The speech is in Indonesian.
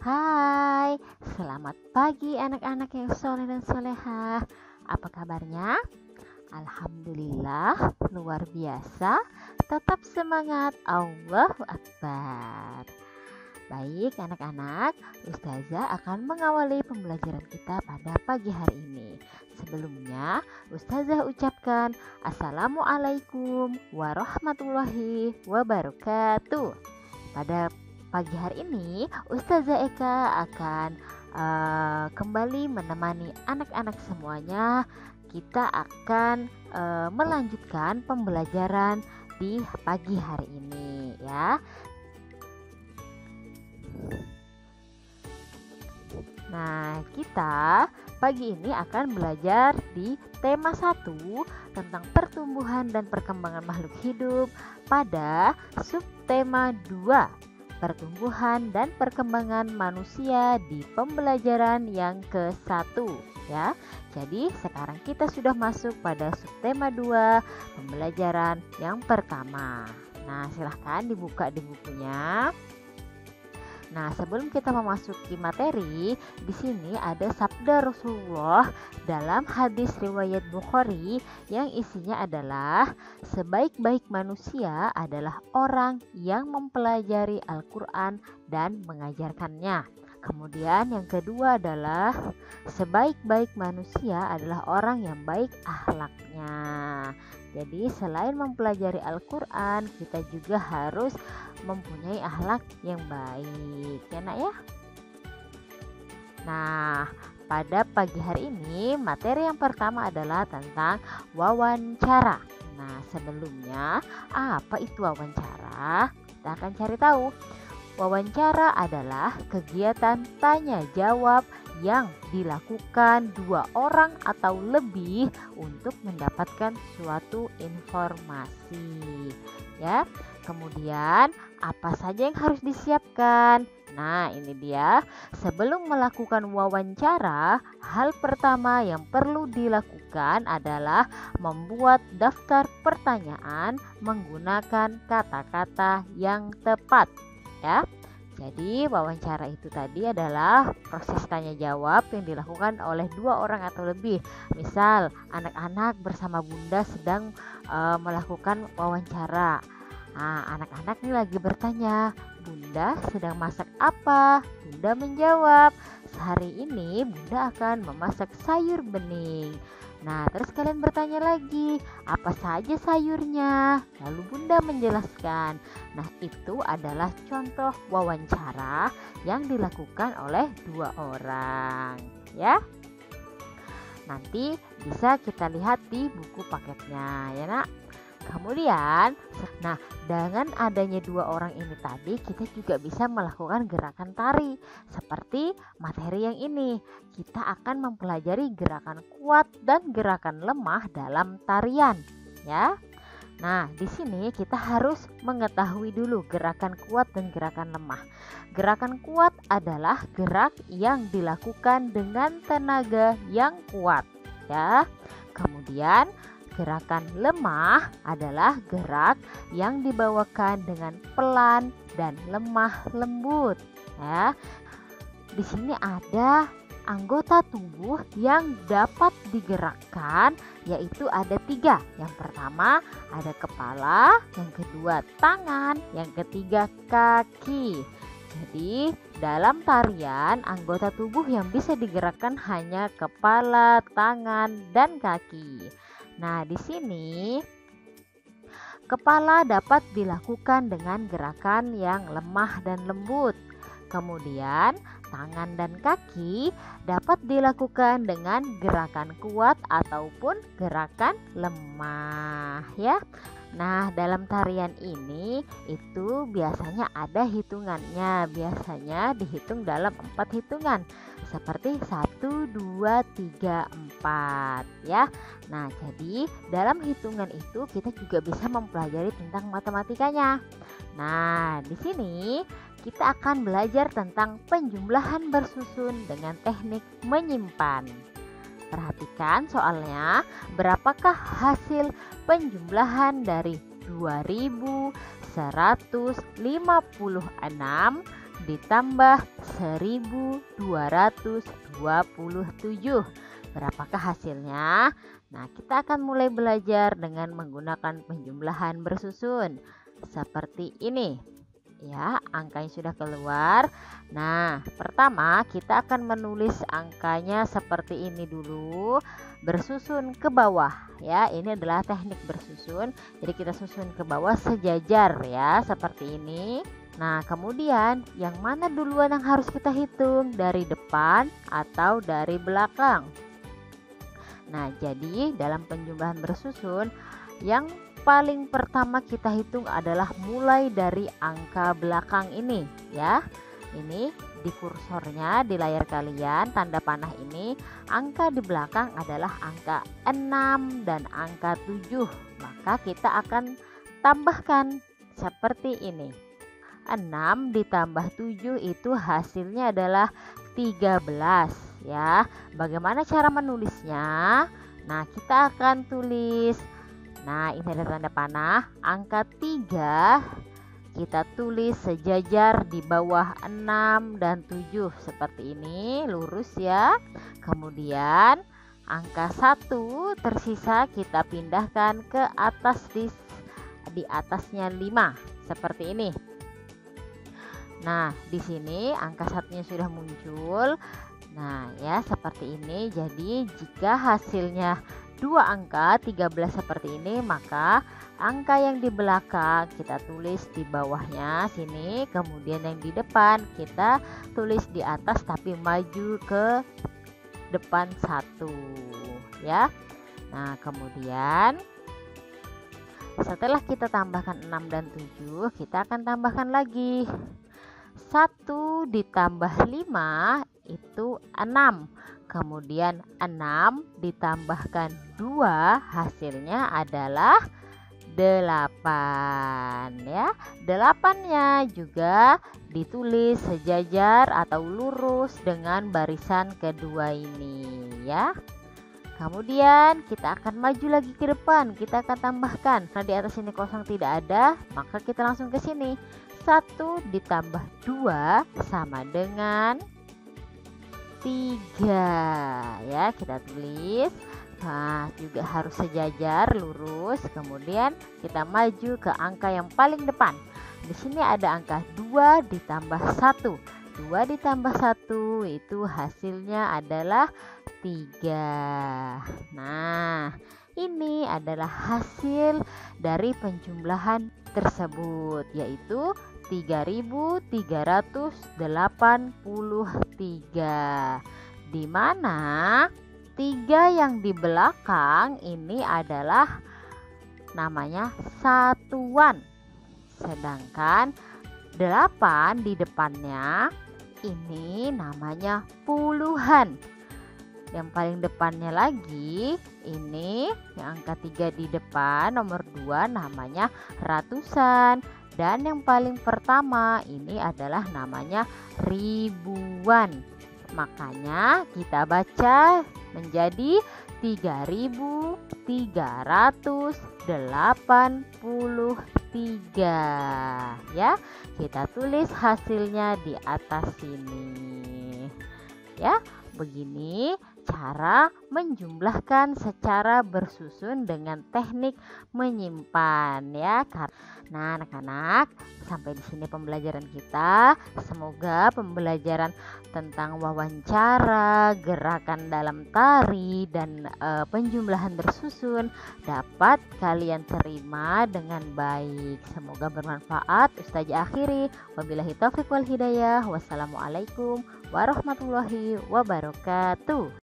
Hai, selamat pagi anak-anak yang soleh dan solehah. Apa kabarnya? Alhamdulillah, luar biasa. Tetap semangat, Allahu Akbar. Baik anak-anak, Ustazah akan mengawali pembelajaran kita pada pagi hari ini. Sebelumnya, Ustazah ucapkan Assalamualaikum warahmatullahi wabarakatuh. Pada pagi hari ini, Ustazah Eka akan kembali menemani anak-anak semuanya. Kita akan melanjutkan pembelajaran di pagi hari ini ya. Nah, kita pagi ini akan belajar di tema 1 tentang pertumbuhan dan perkembangan makhluk hidup pada subtema 2, pertumbuhan dan perkembangan manusia di pembelajaran yang ke-1 ya. Jadi sekarang kita sudah masuk pada subtema 2, pembelajaran yang pertama. Nah, silahkan dibuka di bukunya. Nah, sebelum kita memasuki materi, di sini ada sabda Rasulullah dalam hadis riwayat Bukhari yang isinya adalah sebaik-baik manusia adalah orang yang mempelajari Al-Quran dan mengajarkannya. Kemudian yang kedua adalah sebaik-baik manusia adalah orang yang baik akhlaknya. Jadi selain mempelajari Al-Quran, kita juga harus mempunyai akhlak yang baik ya nak ya. Nah, pada pagi hari ini materi yang pertama adalah tentang wawancara. Nah, sebelumnya apa itu wawancara? Kita akan cari tahu. Wawancara adalah kegiatan tanya jawab yang dilakukan 2 orang atau lebih untuk mendapatkan suatu informasi ya. Kemudian apa saja yang harus disiapkan? Nah, ini dia. Sebelum melakukan wawancara, hal pertama yang perlu dilakukan adalah membuat daftar pertanyaan menggunakan kata-kata yang tepat ya. Jadi wawancara itu tadi adalah proses tanya jawab yang dilakukan oleh 2 orang atau lebih. Misal anak-anak bersama bunda sedang melakukan wawancara. Nah, anak-anak ini lagi bertanya, bunda sedang masak apa? Bunda menjawab, hari ini bunda akan memasak sayur bening. Nah, terus kalian bertanya lagi, apa saja sayurnya? Lalu bunda menjelaskan. Nah, itu adalah contoh wawancara yang dilakukan oleh 2 orang ya. Nanti bisa kita lihat di buku paketnya ya nak. Kemudian, nah dengan adanya 2 orang ini tadi kita juga bisa melakukan gerakan tari seperti materi yang ini. Kita akan mempelajari gerakan kuat dan gerakan lemah dalam tarian ya. Nah, di sini kita harus mengetahui dulu gerakan kuat dan gerakan lemah. Gerakan kuat adalah gerak yang dilakukan dengan tenaga yang kuat ya. Kemudian gerakan lemah adalah gerak yang dibawakan dengan pelan dan lemah lembut ya. Di sini ada anggota tubuh yang dapat digerakkan, yaitu ada 3. Yang pertama ada kepala, yang kedua tangan, yang ketiga kaki. Jadi dalam tarian anggota tubuh yang bisa digerakkan hanya kepala, tangan, dan kaki. Nah, di sini kepala dapat dilakukan dengan gerakan yang lemah dan lembut. Kemudian, tangan dan kaki dapat dilakukan dengan gerakan kuat ataupun gerakan lemah ya. Nah, dalam tarian ini itu biasanya ada hitungannya. Biasanya dihitung dalam 4 hitungan. Seperti 1, 2, 3, 4 ya. Nah, jadi dalam hitungan itu kita juga bisa mempelajari tentang matematikanya. Nah, di sini kita akan belajar tentang penjumlahan bersusun dengan teknik menyimpan. Perhatikan soalnya, berapakah hasil penjumlahan dari 2156 ditambah 1227. Berapakah hasilnya? Nah, kita akan mulai belajar dengan menggunakan penjumlahan bersusun. Seperti ini. Ya, angkanya sudah keluar. Nah, pertama kita akan menulis angkanya seperti ini dulu, bersusun ke bawah. Ya, ini adalah teknik bersusun. Jadi kita susun ke bawah sejajar ya, seperti ini. Nah, kemudian yang mana duluan yang harus kita hitung? Dari depan atau dari belakang? Nah, jadi dalam penjumlahan bersusun, yang paling pertama kita hitung adalah mulai dari angka belakang ini ya. Ini di kursornya di layar kalian, tanda panah ini, angka di belakang adalah angka 6 dan angka 7. Maka kita akan tambahkan seperti ini. 6 ditambah 7 itu hasilnya adalah 13 ya. Bagaimana cara menulisnya? Nah, kita akan tulis, nah ini ada tanda panah, angka 3 kita tulis sejajar di bawah 6 dan 7 seperti ini, lurus ya. Kemudian angka 1 tersisa kita pindahkan ke atas di atasnya 5 seperti ini. Nah, di sini angka satunya sudah muncul. Nah, ya seperti ini. Jadi jika hasilnya 2 angka 13 seperti ini, maka angka yang di belakang kita tulis di bawahnya sini, kemudian yang di depan kita tulis di atas tapi maju ke depan 1 ya. Nah, kemudian setelah kita tambahkan 6 dan 7, kita akan tambahkan lagi 1 ditambah 5 itu 6. Kemudian 6 ditambahkan 2 hasilnya adalah 8 ya. 8-nya juga ditulis sejajar atau lurus dengan barisan kedua ini ya. Kemudian kita akan maju lagi ke depan, kita akan tambahkan. Nah, di atas ini kosong tidak ada, maka kita langsung ke sini. 1 ditambah 2 sama dengan 3 ya, kita tulis. Nah, juga harus sejajar lurus. Kemudian kita maju ke angka yang paling depan. Di sini ada angka 2 ditambah 1. 2 ditambah 1 itu hasilnya adalah 3. Nah, ini adalah hasil dari penjumlahan tersebut, yaitu 3.383, di mana 3 yang di belakang ini adalah namanya satuan, sedangkan 8 di depannya ini namanya puluhan. Yang paling depannya lagi ini yang angka 3 di depan nomor 2 namanya ratusan, dan yang paling pertama ini adalah namanya ribuan. Makanya kita baca menjadi 3.383 ya. Kita tulis hasilnya di atas sini ya. Begini cara menjumlahkan secara bersusun dengan teknik menyimpan ya. Nah, anak-anak, sampai di sini pembelajaran kita. Semoga pembelajaran tentang wawancara, gerakan dalam tari, dan penjumlahan bersusun dapat kalian terima dengan baik. Semoga bermanfaat. Ustazah akhiri, wabillahi taufiq wal hidayah. Wassalamualaikum warahmatullahi wabarakatuh.